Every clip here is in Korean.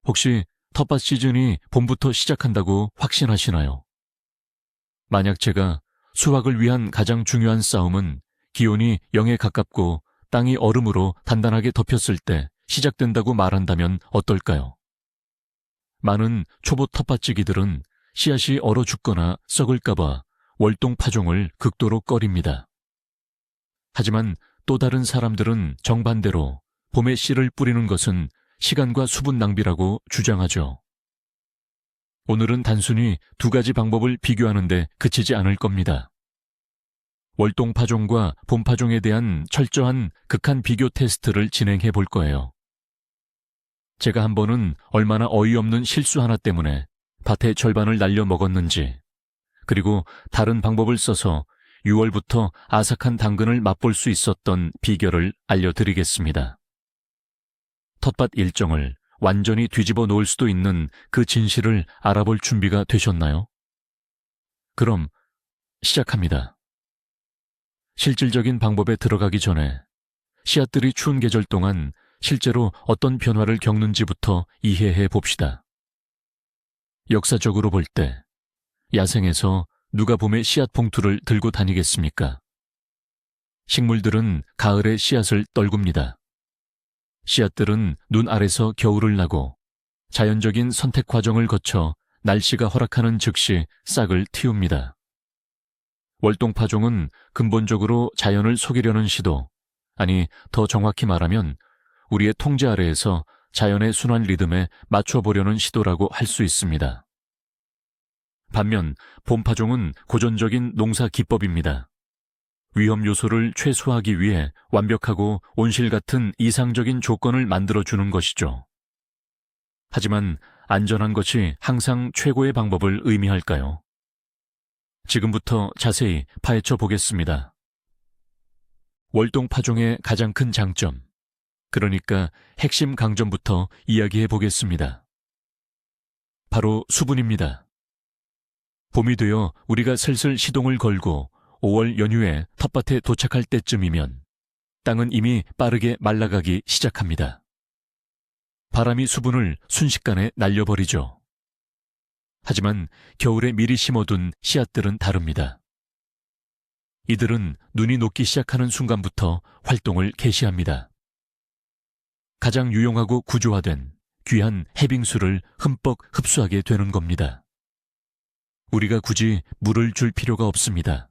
혹시 텃밭 시즌이 봄부터 시작한다고 확신하시나요? 만약 제가 수확을 위한 가장 중요한 싸움은 기온이 0에 가깝고 땅이 얼음으로 단단하게 덮였을 때 시작된다고 말한다면 어떨까요? 많은 초보 텃밭지기들은 씨앗이 얼어 죽거나 썩을까봐 월동 파종을 극도로 꺼립니다. 하지만 또 다른 사람들은 정반대로 봄에 씨를 뿌리는 것은 시간과 수분 낭비라고 주장하죠. 오늘은 단순히 두 가지 방법을 비교하는데 그치지 않을 겁니다. 월동 파종과 봄 파종에 대한 철저한 극한 비교 테스트를 진행해 볼 거예요. 제가 한 번은 얼마나 어이없는 실수 하나 때문에 밭의 절반을 날려 먹었는지, 그리고 다른 방법을 써서 6월부터 아삭한 당근을 맛볼 수 있었던 비결을 알려드리겠습니다. 텃밭 일정을 완전히 뒤집어 놓을 수도 있는 그 진실을 알아볼 준비가 되셨나요? 그럼 시작합니다. 실질적인 방법에 들어가기 전에 씨앗들이 추운 계절 동안 실제로 어떤 변화를 겪는지부터 이해해 봅시다. 역사적으로 볼 때 야생에서 누가 봄에 씨앗 봉투를 들고 다니겠습니까? 식물들은 가을에 씨앗을 떨굽니다. 씨앗들은 눈 아래서 겨울을 나고 자연적인 선택 과정을 거쳐 날씨가 허락하는 즉시 싹을 틔웁니다. 월동파종은 근본적으로 자연을 속이려는 시도, 아니 더 정확히 말하면 우리의 통제 아래에서 자연의 순환 리듬에 맞춰보려는 시도라고 할 수 있습니다. 반면 봄파종은 고전적인 농사 기법입니다. 위험 요소를 최소화하기 위해 완벽하고 온실 같은 이상적인 조건을 만들어주는 것이죠. 하지만 안전한 것이 항상 최고의 방법을 의미할까요? 지금부터 자세히 파헤쳐 보겠습니다. 월동 파종의 가장 큰 장점, 그러니까 핵심 강점부터 이야기해 보겠습니다. 바로 수분입니다. 봄이 되어 우리가 슬슬 시동을 걸고 5월 연휴에 텃밭에 도착할 때쯤이면 땅은 이미 빠르게 말라가기 시작합니다. 바람이 수분을 순식간에 날려버리죠. 하지만 겨울에 미리 심어둔 씨앗들은 다릅니다. 이들은 눈이 녹기 시작하는 순간부터 활동을 개시합니다. 가장 유용하고 구조화된 귀한 해빙수를 흠뻑 흡수하게 되는 겁니다. 우리가 굳이 물을 줄 필요가 없습니다.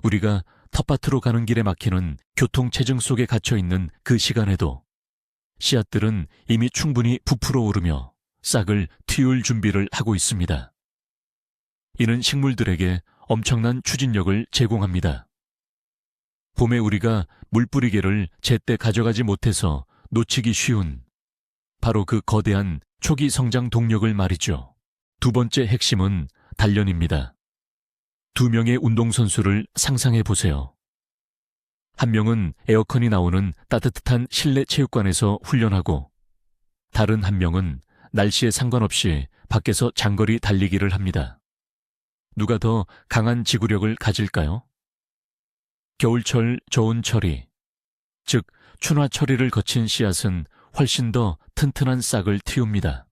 우리가 텃밭으로 가는 길에 막히는 교통체증 속에 갇혀있는 그 시간에도 씨앗들은 이미 충분히 부풀어 오르며 싹을 틔울 준비를 하고 있습니다. 이는 식물들에게 엄청난 추진력을 제공합니다. 봄에 우리가 물뿌리개를 제때 가져가지 못해서 놓치기 쉬운 바로 그 거대한 초기 성장 동력을 말이죠. 두 번째 핵심은 단련입니다. 두 명의 운동선수를 상상해 보세요. 한 명은 에어컨이 나오는 따뜻한 실내 체육관에서 훈련하고 다른 한 명은 날씨에 상관없이 밖에서 장거리 달리기를 합니다. 누가 더 강한 지구력을 가질까요? 겨울철 저온 처리, 즉 춘화 처리를 거친 씨앗은 훨씬 더 튼튼한 싹을 틔웁니다.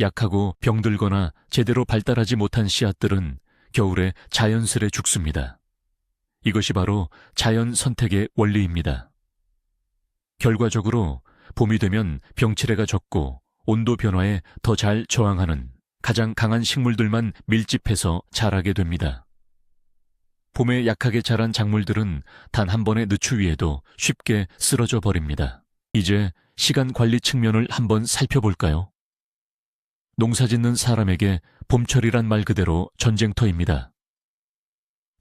약하고 병들거나 제대로 발달하지 못한 씨앗들은 겨울에 자연스레 죽습니다. 이것이 바로 자연 선택의 원리입니다. 결과적으로 봄이 되면 병치레가 적고 온도 변화에 더 잘 저항하는 가장 강한 식물들만 밀집해서 자라게 됩니다. 봄에 약하게 자란 작물들은 단 한 번의 늦추위에도 쉽게 쓰러져 버립니다. 이제 시간 관리 측면을 한번 살펴볼까요? 농사짓는 사람에게 봄철이란 말 그대로 전쟁터입니다.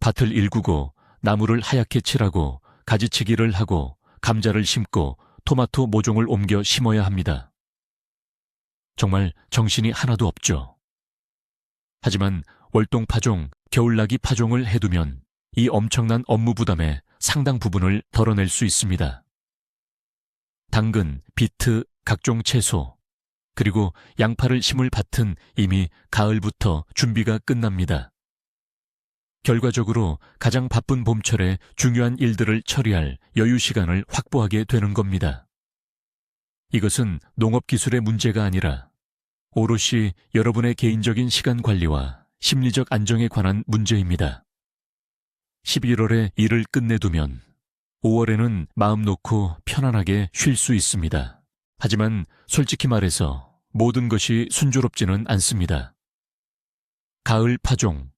밭을 일구고 나무를 하얗게 칠하고 가지치기를 하고 감자를 심고 토마토 모종을 옮겨 심어야 합니다. 정말 정신이 하나도 없죠. 하지만 월동 파종, 겨울나기 파종을 해두면 이 엄청난 업무 부담의 상당 부분을 덜어낼 수 있습니다. 당근, 비트, 각종 채소, 그리고 양파를 심을 밭은 이미 가을부터 준비가 끝납니다. 결과적으로 가장 바쁜 봄철에 중요한 일들을 처리할 여유 시간을 확보하게 되는 겁니다. 이것은 농업 기술의 문제가 아니라 오롯이 여러분의 개인적인 시간 관리와 심리적 안정에 관한 문제입니다. 11월에 일을 끝내두면 5월에는 마음 놓고 편안하게 쉴 수 있습니다. 하지만 솔직히 말해서 모든 것이 순조롭지는 않습니다. 가을 파종,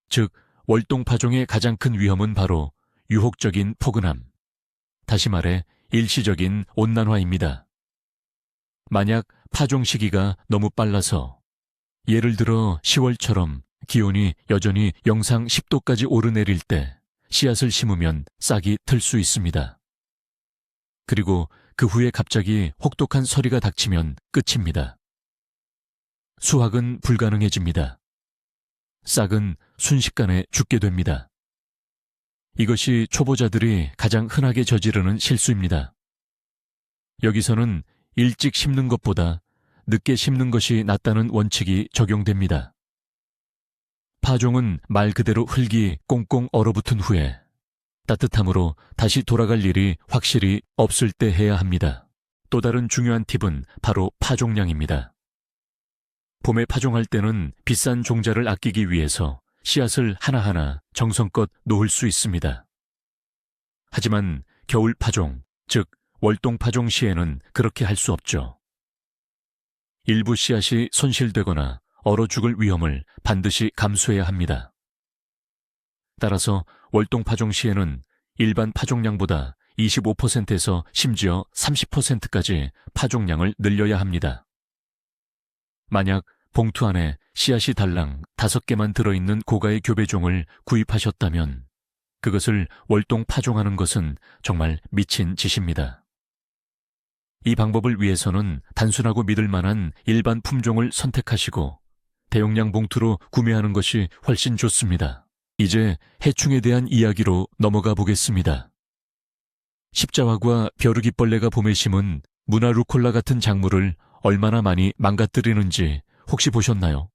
즉 월동 파종의 가장 큰 위험은 바로 유혹적인 포근함, 다시 말해 일시적인 온난화입니다. 만약 파종 시기가 너무 빨라서 예를 들어 10월처럼 기온이 여전히 영상 10도까지 오르내릴 때 씨앗을 심으면 싹이 틀 수 있습니다. 그리고 그 후에 갑자기 혹독한 서리가 닥치면 끝입니다. 수확은 불가능해집니다. 싹은 순식간에 죽게 됩니다. 이것이 초보자들이 가장 흔하게 저지르는 실수입니다. 여기서는 일찍 심는 것보다 늦게 심는 것이 낫다는 원칙이 적용됩니다. 파종은 말 그대로 흙이 꽁꽁 얼어붙은 후에 따뜻함으로 다시 돌아갈 일이 확실히 없을 때 해야 합니다. 또 다른 중요한 팁은 바로 파종량입니다. 봄에 파종할 때는 비싼 종자를 아끼기 위해서 씨앗을 하나하나 정성껏 놓을 수 있습니다. 하지만 겨울 파종, 즉 월동 파종 시에는 그렇게 할 수 없죠. 일부 씨앗이 손실되거나 얼어 죽을 위험을 반드시 감수해야 합니다. 따라서 월동 파종 시에는 일반 파종량보다 25%에서 심지어 30%까지 파종량을 늘려야 합니다. 만약 봉투 안에 씨앗이 달랑 5개만 들어있는 고가의 교배종을 구입하셨다면 그것을 월동 파종하는 것은 정말 미친 짓입니다. 이 방법을 위해서는 단순하고 믿을 만한 일반 품종을 선택하시고 대용량 봉투로 구매하는 것이 훨씬 좋습니다. 이제 해충에 대한 이야기로 넘어가 보겠습니다. 십자화과 벼룩이벌레가 봄에 심은 무나 루콜라 같은 작물을 얼마나 많이 망가뜨리는지 혹시 보셨나요?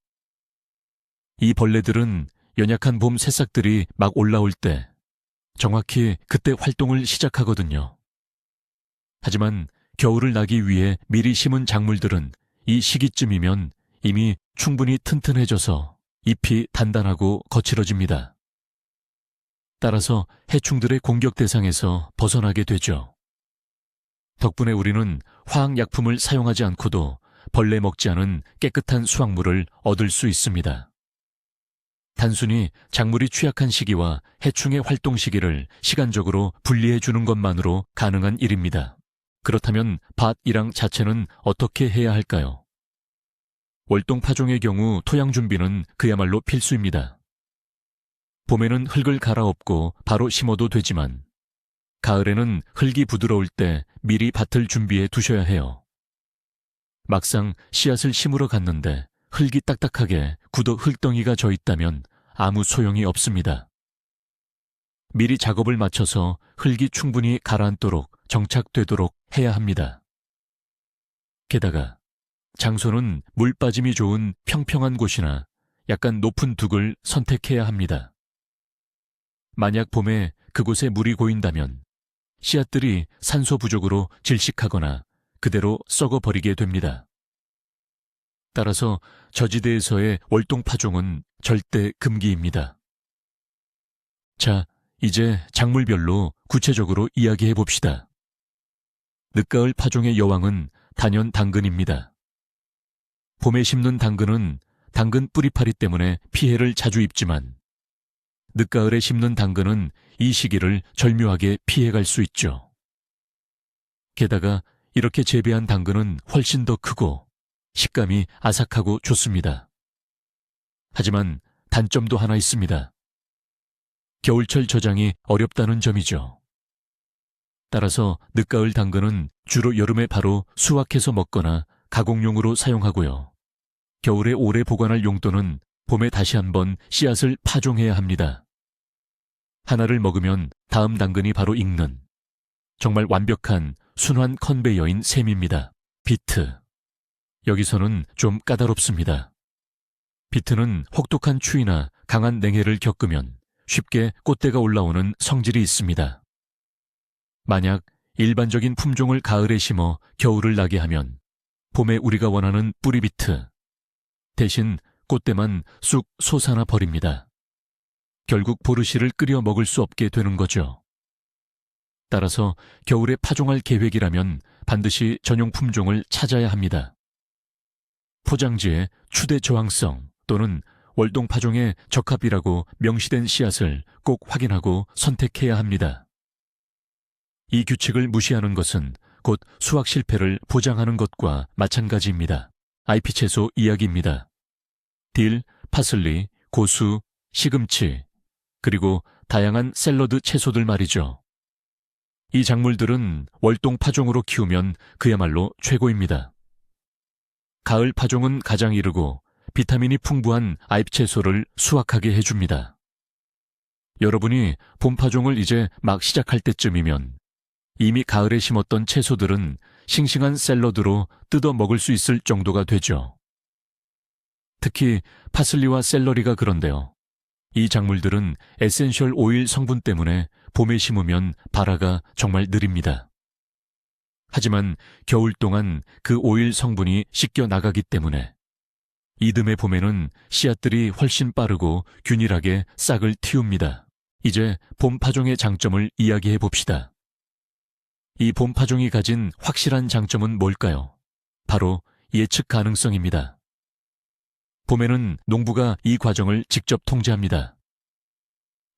이 벌레들은 연약한 봄 새싹들이 막 올라올 때 정확히 그때 활동을 시작하거든요. 하지만 겨울을 나기 위해 미리 심은 작물들은 이 시기쯤이면 이미 충분히 튼튼해져서 잎이 단단하고 거칠어집니다. 따라서 해충들의 공격 대상에서 벗어나게 되죠. 덕분에 우리는 화학약품을 사용하지 않고도 벌레 먹지 않은 깨끗한 수확물을 얻을 수 있습니다. 단순히 작물이 취약한 시기와 해충의 활동 시기를 시간적으로 분리해 주는 것만으로 가능한 일입니다. 그렇다면 밭1항 자체는 어떻게 해야 할까요? 월동 파종의 경우 토양 준비는 그야말로 필수입니다. 봄에는 흙을 갈아엎고 바로 심어도 되지만 가을에는 흙이 부드러울 때 미리 밭을 준비해 두셔야 해요. 막상 씨앗을 심으러 갔는데 흙이 딱딱하게 굳어 흙덩이가 져 있다면 아무 소용이 없습니다. 미리 작업을 마쳐서 흙이 충분히 가라앉도록 정착되도록 해야 합니다. 게다가 장소는 물 빠짐이 좋은 평평한 곳이나 약간 높은 둑을 선택해야 합니다. 만약 봄에 그곳에 물이 고인다면 씨앗들이 산소 부족으로 질식하거나 그대로 썩어버리게 됩니다. 따라서 저지대에서의 월동 파종은 절대 금기입니다. 자, 이제 작물별로 구체적으로 이야기해 봅시다. 늦가을 파종의 여왕은 단연 당근입니다. 봄에 심는 당근은 당근 뿌리파리 때문에 피해를 자주 입지만 늦가을에 심는 당근은 이 시기를 절묘하게 피해갈 수 있죠. 게다가 이렇게 재배한 당근은 훨씬 더 크고 식감이 아삭하고 좋습니다. 하지만 단점도 하나 있습니다. 겨울철 저장이 어렵다는 점이죠. 따라서 늦가을 당근은 주로 여름에 바로 수확해서 먹거나 가공용으로 사용하고요. 겨울에 오래 보관할 용도는 봄에 다시 한번 씨앗을 파종해야 합니다. 하나를 먹으면 다음 당근이 바로 익는 정말 완벽한 순환 컨베이어인 셈입니다. 비트. 여기서는 좀 까다롭습니다. 비트는 혹독한 추위나 강한 냉해를 겪으면 쉽게 꽃대가 올라오는 성질이 있습니다. 만약 일반적인 품종을 가을에 심어 겨울을 나게 하면 봄에 우리가 원하는 뿌리비트, 대신 꽃대만 쑥 솟아나 버립니다. 결국 보르시를 끓여 먹을 수 없게 되는 거죠. 따라서 겨울에 파종할 계획이라면 반드시 전용 품종을 찾아야 합니다. 포장지에 추대 저항성 또는 월동 파종에 적합이라고 명시된 씨앗을 꼭 확인하고 선택해야 합니다. 이 규칙을 무시하는 것은 곧 수확 실패를 보장하는 것과 마찬가지입니다. IP 채소 이야기입니다. 딜, 파슬리, 고수, 시금치, 그리고 다양한 샐러드 채소들 말이죠. 이 작물들은 월동 파종으로 키우면 그야말로 최고입니다. 가을 파종은 가장 이르고 비타민이 풍부한 IP 채소를 수확하게 해줍니다. 여러분이 봄 파종을 이제 막 시작할 때쯤이면 이미 가을에 심었던 채소들은 싱싱한 샐러드로 뜯어 먹을 수 있을 정도가 되죠. 특히 파슬리와 샐러리가 그런데요. 이 작물들은 에센셜 오일 성분 때문에 봄에 심으면 발화가 정말 느립니다. 하지만 겨울 동안 그 오일 성분이 씻겨 나가기 때문에 이듬해 봄에는 씨앗들이 훨씬 빠르고 균일하게 싹을 틔웁니다. 이제 봄 파종의 장점을 이야기해 봅시다. 이 봄 파종이 가진 확실한 장점은 뭘까요? 바로 예측 가능성입니다. 봄에는 농부가 이 과정을 직접 통제합니다.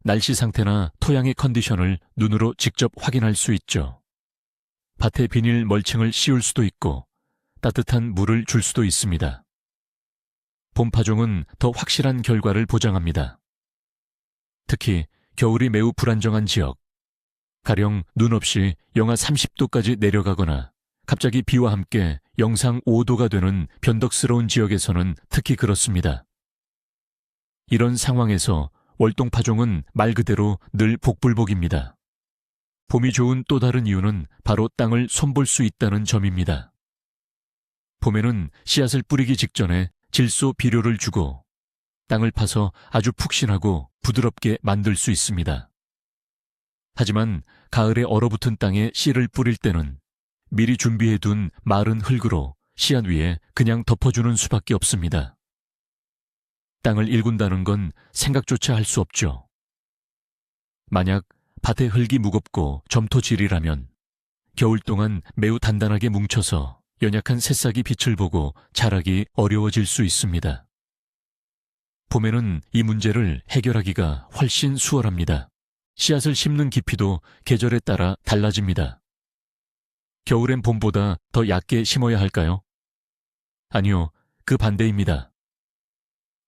날씨 상태나 토양의 컨디션을 눈으로 직접 확인할 수 있죠. 밭에 비닐 멀칭을 씌울 수도 있고 따뜻한 물을 줄 수도 있습니다. 봄 파종은 더 확실한 결과를 보장합니다. 특히 겨울이 매우 불안정한 지역, 가령 눈 없이 영하 30도까지 내려가거나 갑자기 비와 함께 영상 5도가 되는 변덕스러운 지역에서는 특히 그렇습니다. 이런 상황에서 월동 파종은 말 그대로 늘 복불복입니다. 봄이 좋은 또 다른 이유는 바로 땅을 손볼 수 있다는 점입니다. 봄에는 씨앗을 뿌리기 직전에 질소 비료를 주고 땅을 파서 아주 푹신하고 부드럽게 만들 수 있습니다. 하지만 가을에 얼어붙은 땅에 씨를 뿌릴 때는 미리 준비해둔 마른 흙으로 씨앗 위에 그냥 덮어주는 수밖에 없습니다. 땅을 일군다는 건 생각조차 할 수 없죠. 만약 밭의 흙이 무겁고 점토질이라면 겨울 동안 매우 단단하게 뭉쳐서 연약한 새싹이 빛을 보고 자라기 어려워질 수 있습니다. 봄에는 이 문제를 해결하기가 훨씬 수월합니다. 씨앗을 심는 깊이도 계절에 따라 달라집니다. 겨울엔 봄보다 더 얕게 심어야 할까요? 아니요, 그 반대입니다.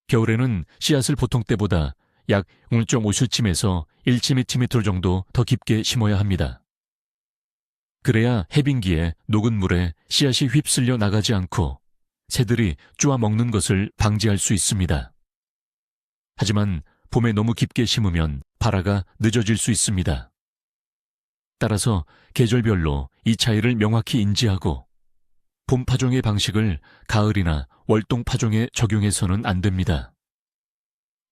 겨울에는 씨앗을 보통 때보다 약 0.5cm에서 1cm 정도 더 깊게 심어야 합니다. 그래야 해빙기에 녹은 물에 씨앗이 휩쓸려 나가지 않고 새들이 쪼아 먹는 것을 방지할 수 있습니다. 하지만 봄에 너무 깊게 심으면 발화가 늦어질 수 있습니다. 따라서 계절별로 이 차이를 명확히 인지하고 봄 파종의 방식을 가을이나 월동 파종에 적용해서는 안 됩니다.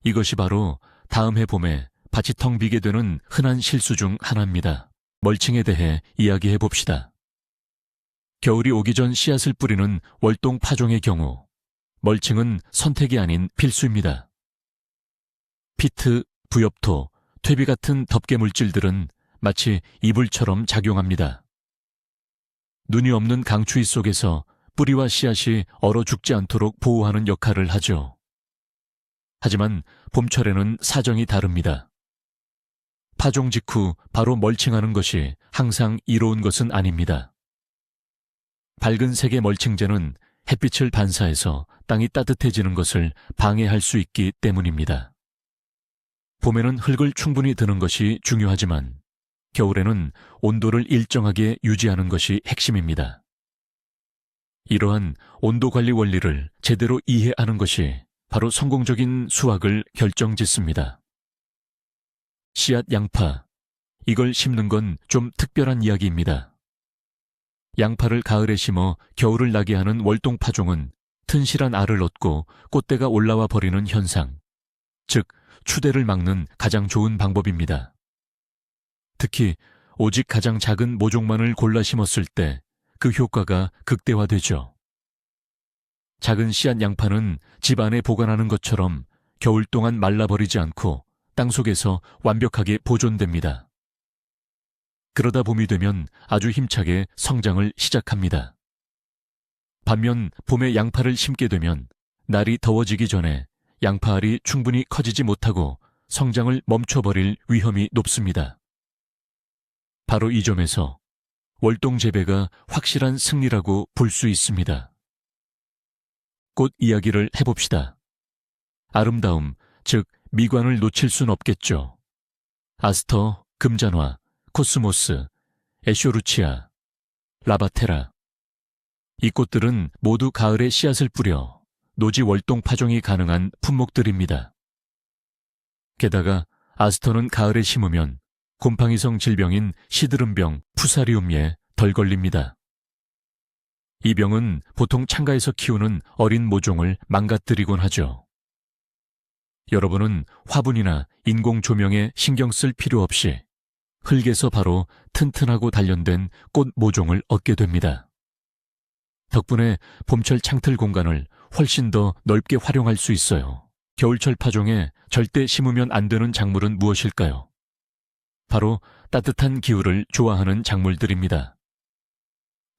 이것이 바로 다음 해 봄에 밭이 텅 비게 되는 흔한 실수 중 하나입니다. 멀칭에 대해 이야기해 봅시다. 겨울이 오기 전 씨앗을 뿌리는 월동 파종의 경우 멀칭은 선택이 아닌 필수입니다. 피트, 부엽토, 퇴비 같은 덮개 물질들은 마치 이불처럼 작용합니다. 눈이 없는 강추위 속에서 뿌리와 씨앗이 얼어 죽지 않도록 보호하는 역할을 하죠. 하지만 봄철에는 사정이 다릅니다. 파종 직후 바로 멀칭하는 것이 항상 이로운 것은 아닙니다. 밝은 색의 멀칭제는 햇빛을 반사해서 땅이 따뜻해지는 것을 방해할 수 있기 때문입니다. 봄에는 흙을 충분히 드는 것이 중요하지만 겨울에는 온도를 일정하게 유지하는 것이 핵심입니다. 이러한 온도 관리 원리를 제대로 이해하는 것이 바로 성공적인 수확을 결정짓습니다. 씨앗 양파, 이걸 심는 건 좀 특별한 이야기입니다. 양파를 가을에 심어 겨울을 나게 하는 월동 파종은 튼실한 알을 얻고 꽃대가 올라와 버리는 현상, 즉 추대를 막는 가장 좋은 방법입니다. 특히 오직 가장 작은 모종만을 골라 심었을 때 그 효과가 극대화되죠. 작은 씨앗 양파는 집 안에 보관하는 것처럼 겨울 동안 말라버리지 않고 땅속에서 완벽하게 보존됩니다. 그러다 봄이 되면 아주 힘차게 성장을 시작합니다. 반면 봄에 양파를 심게 되면 날이 더워지기 전에 양파알이 충분히 커지지 못하고 성장을 멈춰버릴 위험이 높습니다. 바로 이 점에서 월동 재배가 확실한 승리라고 볼 수 있습니다. 꽃 이야기를 해봅시다. 아름다움, 즉 미관을 놓칠 순 없겠죠. 아스터, 금잔화, 코스모스, 에쇼루치아, 라바테라. 이 꽃들은 모두 가을에 씨앗을 뿌려 노지 월동 파종이 가능한 품목들입니다. 게다가 아스터는 가을에 심으면 곰팡이성 질병인 시드름병, 푸사리움에 덜 걸립니다. 이 병은 보통 창가에서 키우는 어린 모종을 망가뜨리곤 하죠. 여러분은 화분이나 인공 조명에 신경 쓸 필요 없이 흙에서 바로 튼튼하고 단련된 꽃 모종을 얻게 됩니다. 덕분에 봄철 창틀 공간을 훨씬 더 넓게 활용할 수 있어요. 겨울철 파종에 절대 심으면 안 되는 작물은 무엇일까요? 바로 따뜻한 기후를 좋아하는 작물들입니다.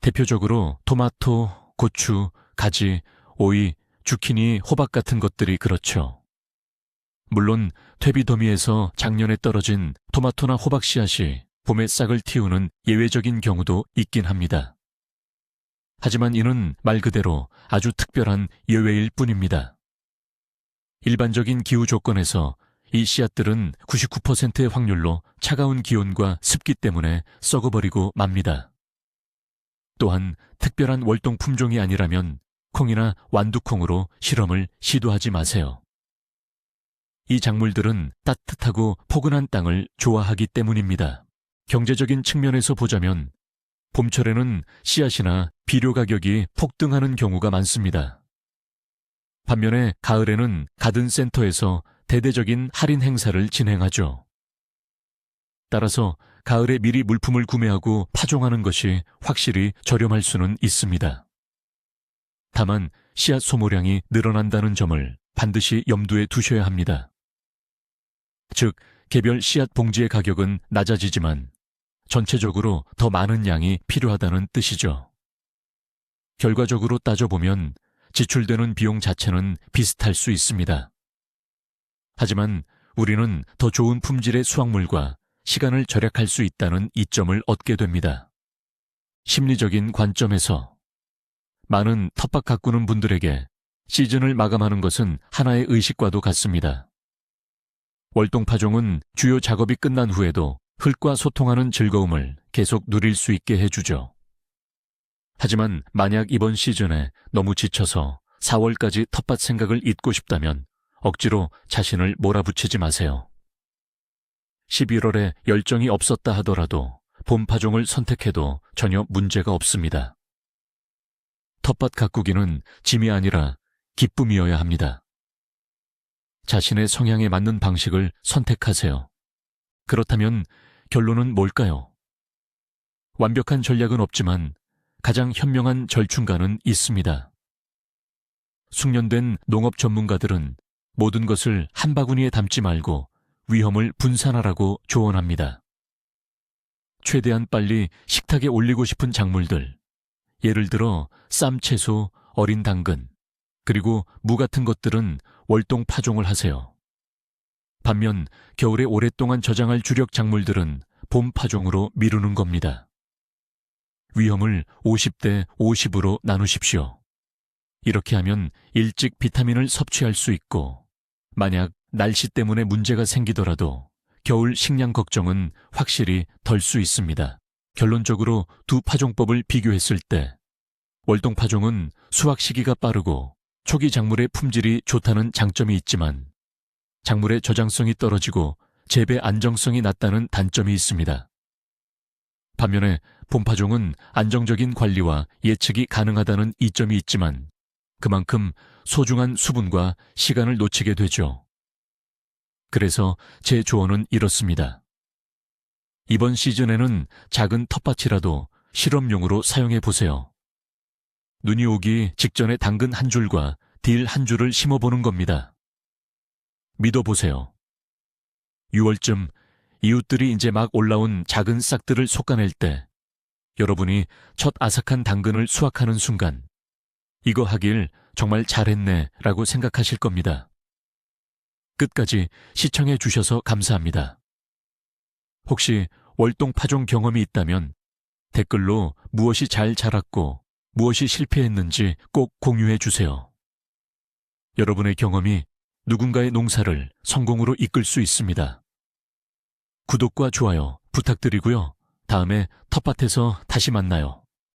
대표적으로 토마토, 고추, 가지, 오이, 주키니, 호박 같은 것들이 그렇죠. 물론 퇴비더미에서 작년에 떨어진 토마토나 호박 씨앗이 봄에 싹을 틔우는 예외적인 경우도 있긴 합니다. 하지만 이는 말 그대로 아주 특별한 예외일 뿐입니다. 일반적인 기후 조건에서 이 씨앗들은 99%의 확률로 차가운 기온과 습기 때문에 썩어버리고 맙니다. 또한 특별한 월동 품종이 아니라면 콩이나 완두콩으로 실험을 시도하지 마세요. 이 작물들은 따뜻하고 포근한 땅을 좋아하기 때문입니다. 경제적인 측면에서 보자면 봄철에는 씨앗이나 비료 가격이 폭등하는 경우가 많습니다. 반면에 가을에는 가든센터에서 대대적인 할인 행사를 진행하죠. 따라서 가을에 미리 물품을 구매하고 파종하는 것이 확실히 저렴할 수는 있습니다. 다만 씨앗 소모량이 늘어난다는 점을 반드시 염두에 두셔야 합니다. 즉, 개별 씨앗 봉지의 가격은 낮아지지만 전체적으로 더 많은 양이 필요하다는 뜻이죠. 결과적으로 따져보면 지출되는 비용 자체는 비슷할 수 있습니다. 하지만 우리는 더 좋은 품질의 수확물과 시간을 절약할 수 있다는 이점을 얻게 됩니다. 심리적인 관점에서 많은 텃밭 가꾸는 분들에게 시즌을 마감하는 것은 하나의 의식과도 같습니다. 월동 파종은 주요 작업이 끝난 후에도 흙과 소통하는 즐거움을 계속 누릴 수 있게 해주죠. 하지만 만약 이번 시즌에 너무 지쳐서 4월까지 텃밭 생각을 잊고 싶다면 억지로 자신을 몰아붙이지 마세요. 11월에 열정이 없었다 하더라도 봄 파종을 선택해도 전혀 문제가 없습니다. 텃밭 가꾸기는 짐이 아니라 기쁨이어야 합니다. 자신의 성향에 맞는 방식을 선택하세요. 그렇다면 결론은 뭘까요? 완벽한 전략은 없지만 가장 현명한 절충가는 있습니다. 숙련된 농업 전문가들은 모든 것을 한 바구니에 담지 말고 위험을 분산하라고 조언합니다. 최대한 빨리 식탁에 올리고 싶은 작물들, 예를 들어 쌈채소, 어린 당근, 그리고 무 같은 것들은 월동 파종을 하세요. 반면 겨울에 오랫동안 저장할 주력 작물들은 봄 파종으로 미루는 겁니다. 위험을 50대 50으로 나누십시오. 이렇게 하면 일찍 비타민을 섭취할 수 있고, 만약 날씨 때문에 문제가 생기더라도 겨울 식량 걱정은 확실히 덜 수 있습니다. 결론적으로 두 파종법을 비교했을 때 월동 파종은 수확 시기가 빠르고 초기 작물의 품질이 좋다는 장점이 있지만 작물의 저장성이 떨어지고 재배 안정성이 낮다는 단점이 있습니다. 반면에 봄 파종은 안정적인 관리와 예측이 가능하다는 이점이 있지만 그만큼 소중한 수분과 시간을 놓치게 되죠. 그래서 제 조언은 이렇습니다. 이번 시즌에는 작은 텃밭이라도 실험용으로 사용해 보세요. 눈이 오기 직전에 당근 한 줄과 딜 한 줄을 심어보는 겁니다. 믿어보세요. 6월쯤 이웃들이 이제 막 올라온 작은 싹들을 솎아낼 때 여러분이 첫 아삭한 당근을 수확하는 순간 이거 하길 정말 잘했네 라고 생각하실 겁니다. 끝까지 시청해 주셔서 감사합니다. 혹시 월동 파종 경험이 있다면 댓글로 무엇이 잘 자랐고 무엇이 실패했는지 꼭 공유해 주세요. 여러분의 경험이 누군가의 농사를 성공으로 이끌 수 있습니다. 구독과 좋아요 부탁드리고요. 다음에 텃밭에서 다시 만나요.